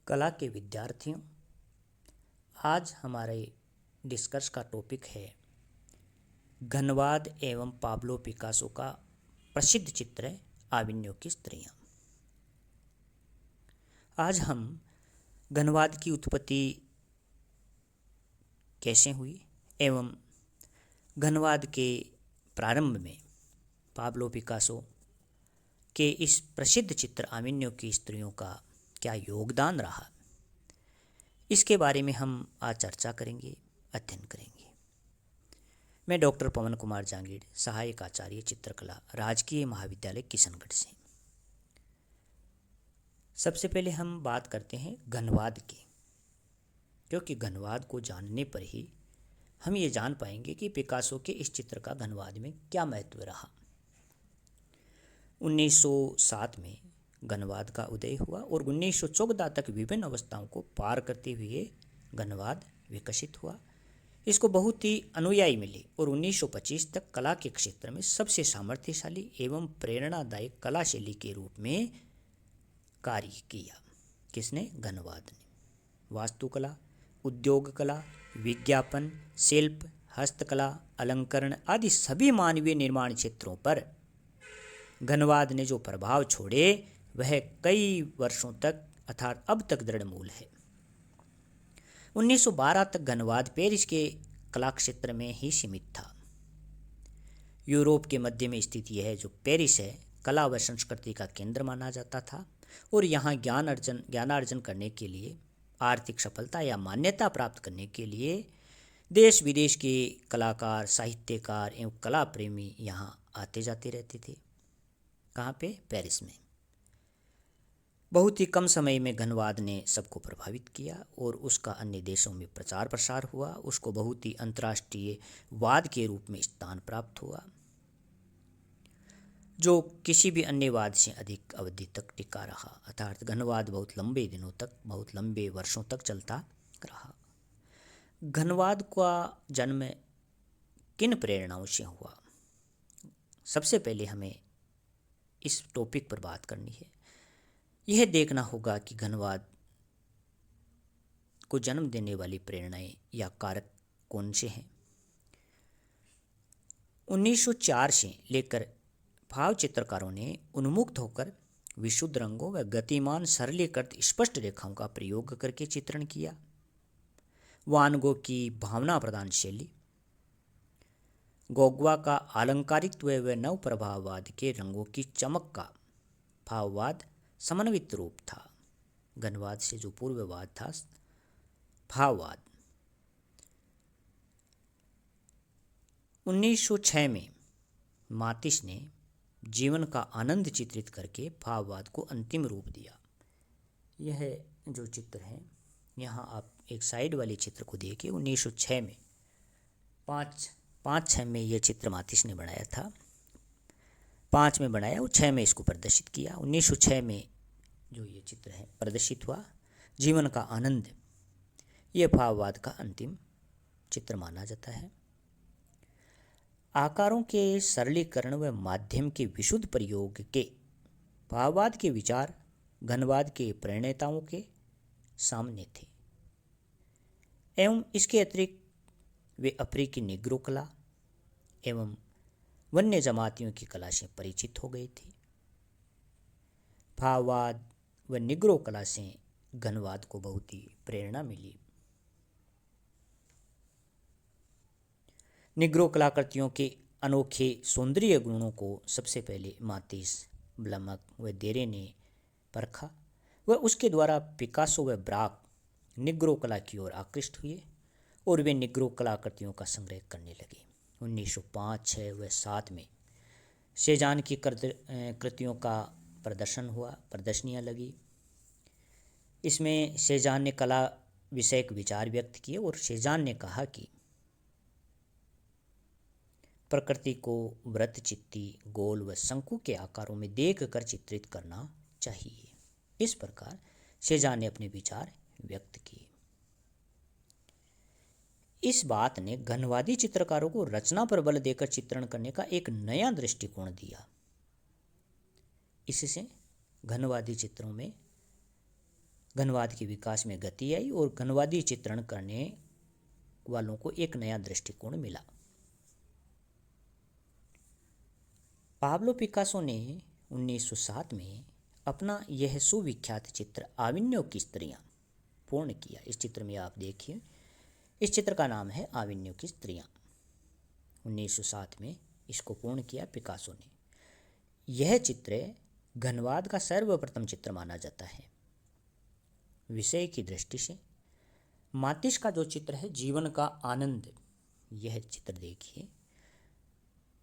कला के विद्यार्थियों, आज हमारे डिस्कस का टॉपिक है घनवाद एवं पाब्लो पिकासो का प्रसिद्ध चित्र है आविन्यो की स्त्रियां। आज हम घनवाद की उत्पत्ति कैसे हुई एवं घनवाद के प्रारंभ में पाब्लो पिकासो के इस प्रसिद्ध चित्र आविन्यो की स्त्रियों का क्या योगदान रहा, इसके बारे में हम आज चर्चा करेंगे, अध्ययन करेंगे। मैं डॉक्टर पवन कुमार जांगीड़, सहायक आचार्य चित्रकला, राजकीय महाविद्यालय किशनगढ़ से। सबसे पहले हम बात करते हैं घनवाद की, क्योंकि घनवाद को जानने पर ही हम ये जान पाएंगे कि पिकासो के इस चित्र का घनवाद में क्या महत्व रहा। 1907 में घनवाद का उदय हुआ और 1914 तक विभिन्न अवस्थाओं को पार करते हुए घनवाद विकसित हुआ। इसको बहुत ही अनुयायी मिले और 1925 तक कला के क्षेत्र में सबसे सामर्थ्यशाली एवं प्रेरणादायक कला शैली के रूप में कार्य किया। किसने? घनवाद ने। वास्तुकला, उद्योग कला, विज्ञापन, शिल्प, हस्तकला, अलंकरण आदि सभी मानवीय निर्माण क्षेत्रों पर घनवाद ने जो प्रभाव छोड़े वह कई वर्षों तक अर्थात अब तक दृढ़ मूल है। 1912 तक घनवाद पेरिस के कला क्षेत्र में ही सीमित था। यूरोप के मध्य में स्थित यह जो पेरिस है, कला व संस्कृति का केंद्र माना जाता था और यहाँ ज्ञानार्जन करने के लिए, आर्थिक सफलता या मान्यता प्राप्त करने के लिए देश विदेश के कलाकार, साहित्यकार एवं कला प्रेमी यहाँ आते जाते रहते थे। कहाँ पे? पेरिस में। बहुत ही कम समय में घनवाद ने सबको प्रभावित किया और उसका अन्य देशों में प्रचार प्रसार हुआ। उसको बहुत ही अंतर्राष्ट्रीय वाद के रूप में स्थान प्राप्त हुआ, जो किसी भी अन्य वाद से अधिक अवधि तक टिका रहा। अर्थात घनवाद बहुत लंबे दिनों तक, बहुत लंबे वर्षों तक चलता रहा। घनवाद का जन्म किन प्रेरणाओं से हुआ? सबसे पहले हमें इस टॉपिक पर बात करनी है। यह देखना होगा कि घनवाद को जन्म देने वाली प्रेरणाएं या कारक कौन से हैं। 1904 से लेकर भाव चित्रकारों ने उन्मुक्त होकर विशुद्ध रंगों व गतिमान सरलीकृत स्पष्ट रेखाओं का प्रयोग करके चित्रण किया। वान गो की भावना प्रधान शैली, गोगवा का अलंकारित्व व नव प्रभाववाद के रंगों की चमक का भाववाद समन्वित रूप था। घनवाद से जो पूर्ववाद था, भाववाद। 1906 में मातिस ने जीवन का आनंद चित्रित करके भाववाद को अंतिम रूप दिया। यह जो चित्र है, यहाँ आप एक साइड वाले चित्र को देखिए। 1906 में 5-6 में यह चित्र मातिस ने बनाया था। 5 में बनाया और 6 में इसको प्रदर्शित किया। 1906 में जो ये चित्र है प्रदर्शित हुआ, जीवन का आनंद, ये भाववाद का अंतिम चित्र माना जाता है। आकारों के सरलीकरण व माध्यम के विशुद्ध प्रयोग के भाववाद के विचार घनवाद के प्रणेताओं के सामने थे एवं इसके अतिरिक्त वे अफ्रीकी निग्रो कला एवं वन्य जमातियों की कला से परिचित हो गए थे। भाववाद व निग्रो कला से घनवाद को बहुत ही प्रेरणा मिली। निग्रो कलाकृतियों के अनोखे सौंदर्य गुणों को सबसे पहले मातिस, ब्लमक व देरे ने परखा व उसके द्वारा पिकासो व ब्राक निग्रो कला की ओर आकृष्ट हुए और वे निग्रो कलाकृतियों का संग्रह करने लगे। 1905, 6 व 7 में सेजान की कृतियों का प्रदर्शन हुआ, प्रदर्शनियाँ लगी। इसमें सेजान ने कला विषयक विचार व्यक्त किए और सेजान ने कहा कि प्रकृति को वृत्तचित्ती, गोल व शंकु के आकारों में देख कर चित्रित करना चाहिए। इस प्रकार सेजान ने अपने विचार व्यक्त किए। इस बात ने घनवादी चित्रकारों को रचना पर बल देकर चित्रण करने का एक नया दृष्टिकोण दिया। इससे घनवादी चित्रों में घनवाद के विकास में गति आई और घनवादी चित्रण करने वालों को एक नया दृष्टिकोण मिला। पाब्लो पिकासो ने 1907 में अपना यह सुविख्यात चित्र आविन्यो की स्त्रियां पूर्ण किया। इस चित्र में आप देखिए, इस चित्र का नाम है आविन्यो की स्त्रियां। 1907 में इसको पूर्ण किया पिकासो ने। यह चित्र घनवाद का सर्वप्रथम चित्र माना जाता है। विषय की दृष्टि से मातिश का जो चित्र है जीवन का आनंद, यह चित्र देखिए,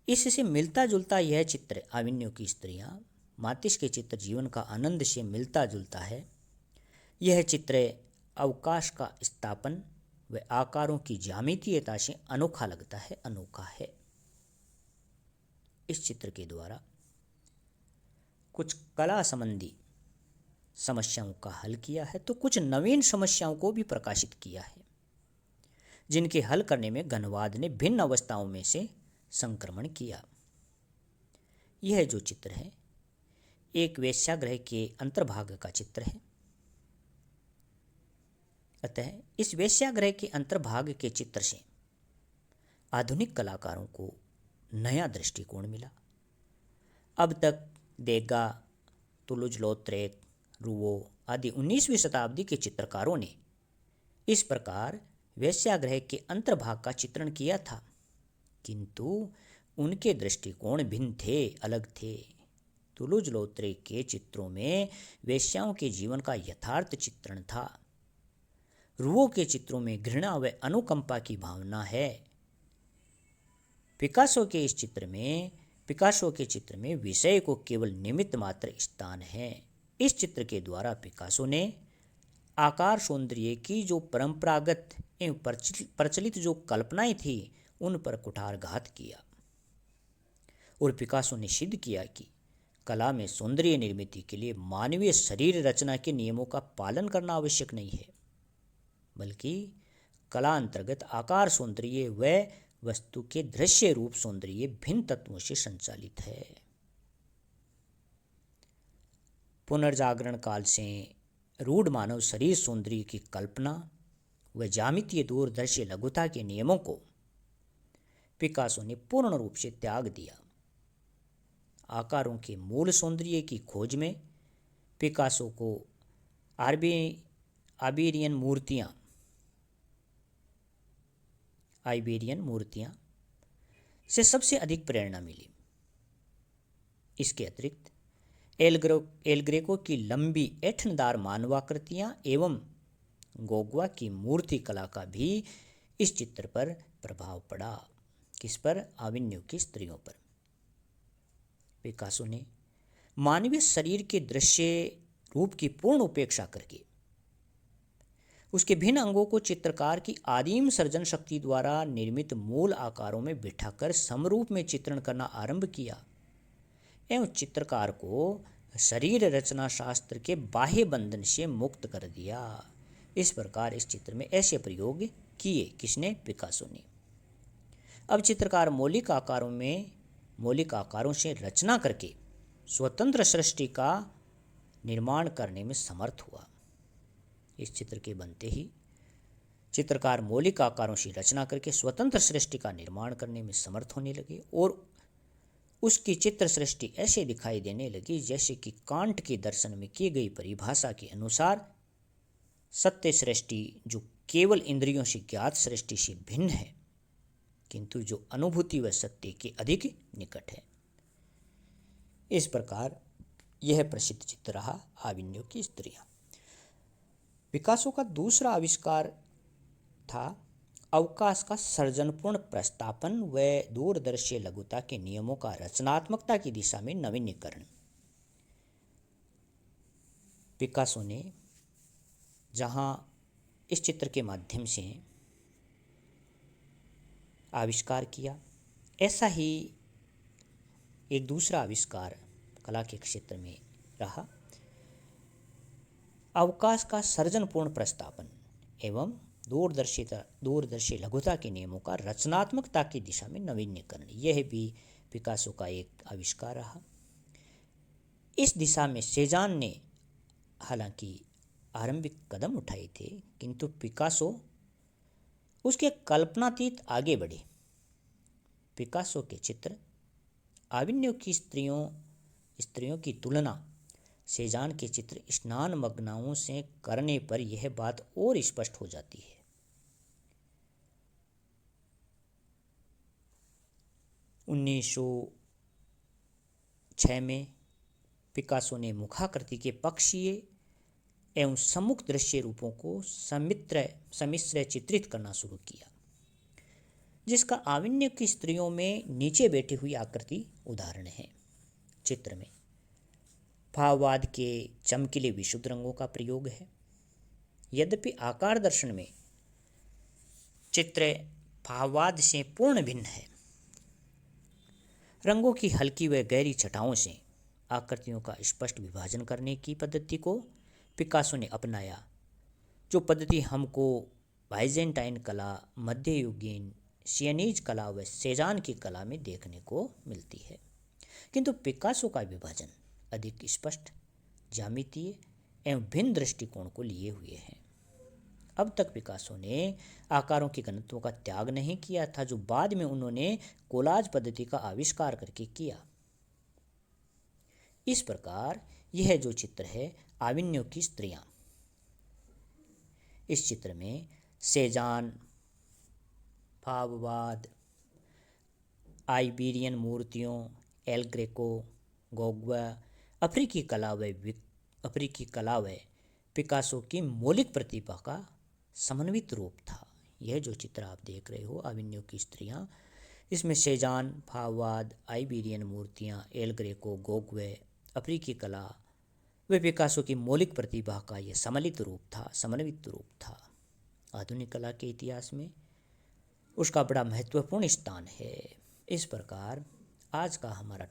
इससे मिलता जुलता यह चित्र आविन्यो की स्त्रियां मातिश के चित्र जीवन का आनंद से मिलता जुलता है। यह चित्र अवकाश का स्थापन व आकारों की ज्यामितीयता से अनोखा लगता है, अनोखा है। इस चित्र के द्वारा कुछ कला संबंधी समस्याओं का हल किया है तो कुछ नवीन समस्याओं को भी प्रकाशित किया है, जिनके हल करने में घनवाद ने भिन्न अवस्थाओं में से संक्रमण किया। यह जो चित्र है एक वेश्यागृह के अंतर्भाग का चित्र है। अतः इस वेश्यागृह के अंतर्भाग के चित्र से आधुनिक कलाकारों को नया दृष्टिकोण मिला। अब तक देगा, तुलुज लौत्रेक, रूवो आदि 19वीं शताब्दी के चित्रकारों ने इस प्रकार वेश्यागृह के अंतर्भाग का चित्रण किया था, किंतु उनके दृष्टिकोण भिन्न थे, अलग थे। तुलुज लौत्रेक के चित्रों में वेश्याओं के जीवन का यथार्थ चित्रण था। रूवो के चित्रों में घृणा व अनुकंपा की भावना है। पिकासो के चित्र में विषय को केवल निमित्त मात्र स्थान है। इस चित्र के द्वारा पिकासो ने आकार सौंदर्य की जो परंपरागत एवं प्रचलित जो कल्पनाएं थी उन पर कुठारघात किया और पिकासो ने सिद्ध किया कि कला में सौंदर्य निर्मिति के लिए मानवीय शरीर रचना के नियमों का पालन करना आवश्यक नहीं है, बल्कि कला अंतर्गत आकार सौंदर्य व वस्तु के दृश्य रूप सौंदर्य भिन्न तत्वों से संचालित है। पुनर्जागरण काल से रूढ़ मानव शरीर सौंदर्य की कल्पना व ज्यामितीय दूरदर्शी लघुता के नियमों को पिकासो ने पूर्ण रूप से त्याग दिया। आकारों के मूल सौंदर्य की खोज में पिकासो को आइबेरियन मूर्तियां से सबसे अधिक प्रेरणा मिली। इसके अतिरिक्त एल ग्रेको की लंबी ऐंठनदार मानवाकृतियां एवं गोगवा की मूर्ति कला का भी इस चित्र पर प्रभाव पड़ा। किस पर? आविन्यो की स्त्रियों पर। पिकासो ने मानवीय शरीर के दृश्य रूप की पूर्ण उपेक्षा करके उसके भिन्न अंगों को चित्रकार की आदिम सर्जन शक्ति द्वारा निर्मित मूल आकारों में बिठाकर समरूप में चित्रण करना आरंभ किया एवं चित्रकार को शरीर रचना शास्त्र के बाह्य बंधन से मुक्त कर दिया। इस प्रकार इस चित्र में ऐसे प्रयोग किए। किसने? पिकासो ने। अब चित्रकार मौलिक आकारों से रचना करके स्वतंत्र सृष्टि का निर्माण करने में समर्थ हुआ। इस चित्र के बनते ही चित्रकार मौलिक आकारों से रचना करके स्वतंत्र सृष्टि का निर्माण करने में समर्थ होने लगे और उसकी चित्र सृष्टि ऐसे दिखाई देने लगी जैसे कि कांट के दर्शन में की गई परिभाषा के अनुसार सत्य सृष्टि जो केवल इंद्रियों से ज्ञात सृष्टि से भिन्न है, किंतु जो अनुभूति व सत्य के अधिक निकट है। इस प्रकार यह प्रसिद्ध चित्र रहा आविन्यो की स्त्रियां। पिकासो का दूसरा आविष्कार था अवकाश का सर्जनपूर्ण प्रस्तापन व दूरदर्शी लघुता के नियमों का रचनात्मकता की दिशा में नवीनीकरण। पिकासो ने जहां इस चित्र के माध्यम से आविष्कार किया, ऐसा ही एक दूसरा आविष्कार कला के क्षेत्र में रहा अवकाश का सर्जनपूर्ण प्रस्तापन एवं दूरदर्शी लघुता के नियमों का रचनात्मकता की दिशा में नवीनीकरण। यह भी पिकासो का एक आविष्कार रहा। इस दिशा में सेजान ने हालांकि आरंभिक कदम उठाए थे, किंतु पिकासो उसके कल्पनातीत आगे बढ़े। पिकासो के चित्र आविन्यो की स्त्रियों की तुलना सेजान के चित्र स्नान मग्नाओं से करने पर यह बात और स्पष्ट हो जाती है। 1906 में पिकासो ने मुखाकृति के पक्षीय एवं सम्मुख दृश्य रूपों को सम्मिश्र चित्रित करना शुरू किया, जिसका आविन्य की स्त्रियों में नीचे बैठी हुई आकृति उदाहरण है। चित्र में भाववाद के चमकीले विशुद्ध रंगों का प्रयोग है। यद्यपि आकार दर्शन में चित्र भाववाद से पूर्ण भिन्न है। रंगों की हल्की व गहरी छटाओं से आकृतियों का स्पष्ट विभाजन करने की पद्धति को पिकासो ने अपनाया, जो पद्धति हमको बाइजेंटाइन कला, मध्ययुगीन सियनीज कला व सेजान की कला में देखने को मिलती है। किंतु पिकासो का विभाजन अधिक स्पष्ट, ज्यामितीय एवं भिन्न दृष्टिकोण को लिए हुए हैं। अब तक पिकासो ने आकारों की घनत्वों का त्याग नहीं किया था, जो बाद में उन्होंने कोलाज पद्धति का आविष्कार करके किया। इस प्रकार यह जो चित्र है आविन्यों की स्त्रियां, इस चित्र में सेजान, भाववाद, आइबेरियन मूर्तियों, एल ग्रेको, गोग्वा, अफ्रीकी कला व पिकासो की मौलिक प्रतिभा का समन्वित रूप था। यह जो चित्र आप देख रहे हो आविन्यों की स्त्रियां, इसमें सेजान, भाववाद, आइबेरियन मूर्तियां, एल ग्रेको, गोग्वे, अफ्रीकी कला व पिकासो की मौलिक प्रतिभा का यह समन्वित रूप था। आधुनिक कला के इतिहास में उसका बड़ा महत्वपूर्ण स्थान है। इस प्रकार आज का हमारा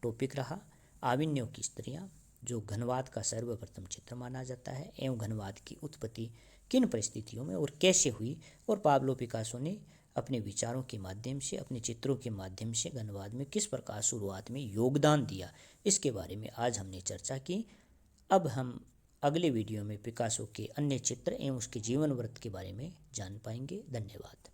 टॉपिक रहा आविन्यों की स्त्रियां, जो घनवाद का सर्वप्रथम चित्र माना जाता है एवं घनवाद की उत्पत्ति किन परिस्थितियों में और कैसे हुई, और पाब्लो पिकासो ने अपने विचारों के माध्यम से, अपने चित्रों के माध्यम से घनवाद में किस प्रकार शुरुआत में योगदान दिया, इसके बारे में आज हमने चर्चा की। अब हम अगले वीडियो में पिकासो के अन्य चित्र एवं उसके जीवन वृत्त के बारे में जान पाएंगे। धन्यवाद।